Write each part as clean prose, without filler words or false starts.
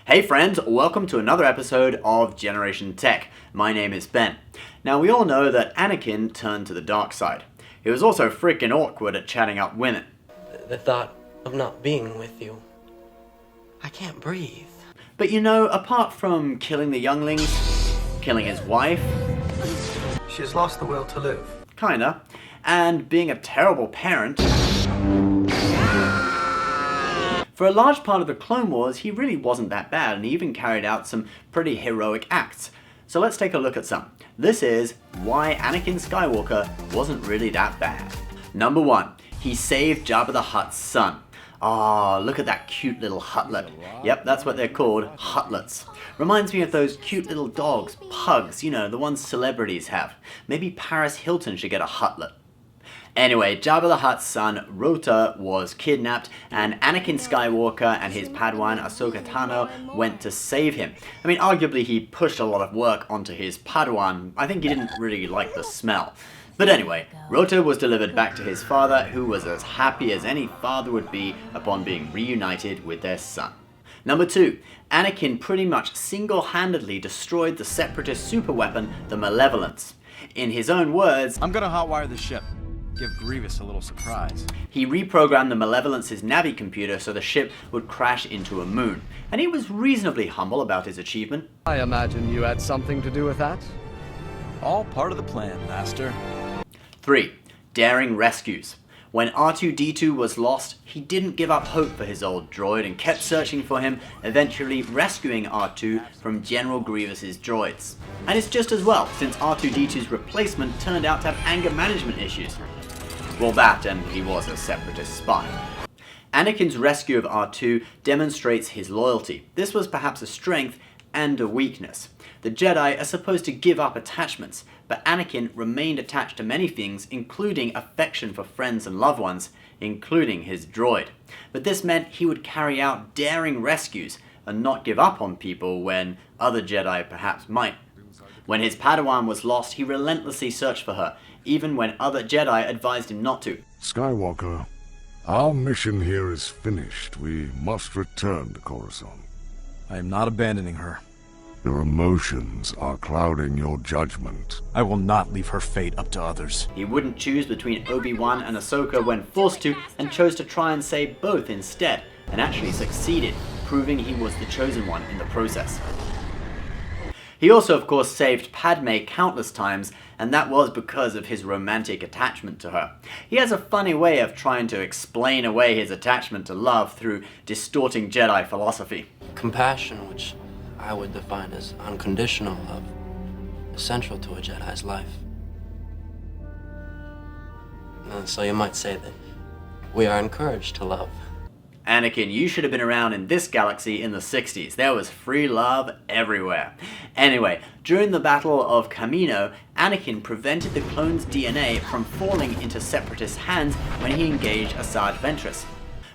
Hey friends, welcome to another episode of Generation Tech. My name is Ben. Now we all know that Anakin turned to the dark side. He was also freaking awkward at chatting up women. The thought of not being with you, I can't breathe. But you know, apart from killing the younglings, killing his wife, She's lost the will to live. kinda, and being a terrible parent, for a large part of the Clone Wars, he really wasn't that bad, and he even carried out some pretty heroic acts. So let's take a look at some. This is why Anakin Skywalker wasn't really that bad. Number 1, he saved Jabba the Hutt's son. Ah, look at that cute little Huttlet. Yep, that's what they're called, Huttlets. Reminds me of those cute little dogs, pugs, you know, the ones celebrities have. Maybe Paris Hilton should get a Huttlet. Anyway, Jabba the Hutt's son, Rota, was kidnapped, and Anakin Skywalker and his Padawan, Ahsoka Tano, went to save him. I mean, arguably he pushed a lot of work onto his Padawan. I think he didn't really like the smell. But anyway, Rota was delivered back to his father, who was as happy as any father would be upon being reunited with their son. Number 2, Anakin pretty much single-handedly destroyed the Separatist superweapon, the Malevolence. In his own words, I'm gonna hotwire the ship. Give Grievous a little surprise. he reprogrammed the Malevolence's Navi computer so the ship would crash into a moon. And he was reasonably humble about his achievement. I imagine you had something to do with that? All part of the plan, Master. 3, daring rescues. When R2-D2 was lost, he didn't give up hope for his old droid and kept searching for him, eventually rescuing R2 from General Grievous's droids. And it's just as well, since R2-D2's replacement turned out to have anger management issues. Well, that, and he was a Separatist spy. Anakin's rescue of R2 demonstrates his loyalty. This was perhaps a strength and a weakness. The Jedi are supposed to give up attachments, but Anakin remained attached to many things, including affection for friends and loved ones, including his droid. But this meant he would carry out daring rescues and not give up on people when other Jedi perhaps might. When his Padawan was lost, he relentlessly searched for her, even when other Jedi advised him not to. Skywalker, our mission here is finished. We must return to Coruscant. I am not abandoning her. Your emotions are clouding your judgment. I will not leave her fate up to others. He wouldn't choose between Obi-Wan and Ahsoka when forced to, and chose to try and save both instead, and actually succeeded, proving he was the chosen one in the process. He also, of course, saved Padme countless times, and that was because of his romantic attachment to her. He has a funny way of trying to explain away his attachment to love through distorting Jedi philosophy. Compassion, which I would define as unconditional love, essential to a Jedi's life. And so you might say that we are encouraged to love. Anakin, you should have been around in this galaxy in the 60s. There was free love everywhere. Anyway, during the Battle of Kamino, Anakin prevented the clone's DNA from falling into Separatist hands when he engaged Asajj Ventress.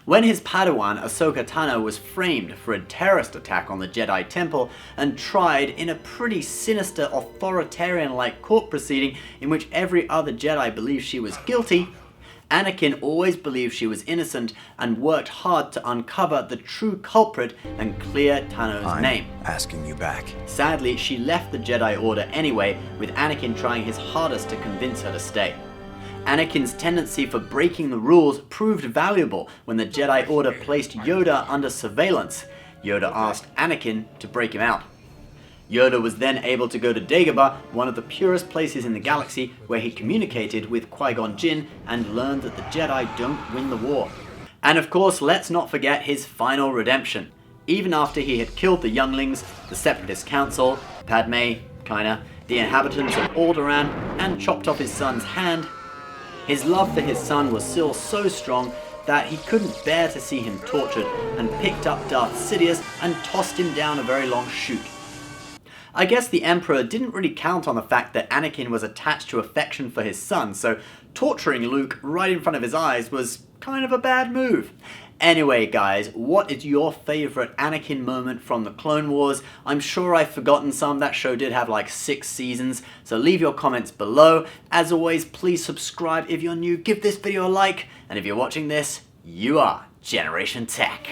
When his Padawan, Ahsoka Tano, was framed for a terrorist attack on the Jedi Temple and tried in a pretty sinister authoritarian-like court proceeding in which every other Jedi believed she was guilty, Anakin always believed she was innocent and worked hard to uncover the true culprit and clear Tano's name. Asking you back. Sadly, she left the Jedi Order anyway, with Anakin trying his hardest to convince her to stay. Anakin's tendency for breaking the rules proved valuable when the Jedi Order placed Yoda under surveillance. Yoda asked Anakin to break him out. Yoda was then able to go to Dagobah, one of the purest places in the galaxy, where he communicated with Qui-Gon Jinn and learned that the Jedi don't win the war. And of course, let's not forget his final redemption. Even after he had killed the younglings, the Separatist Council, Padme, the inhabitants of Alderaan, and chopped off his son's hand, his love for his son was still so strong that he couldn't bear to see him tortured, and picked up Darth Sidious and tossed him down a very long chute. I guess the Emperor didn't really count on the fact that Anakin was attached to affection for his son, so torturing Luke right in front of his eyes was kind of a bad move. Anyway guys, what is your favourite Anakin moment from the Clone Wars? I'm sure I've forgotten some. That show did have like 6 seasons, so leave your comments below. As always, please subscribe if you're new, give this video a like, and if you're watching this, you are Generation Tech.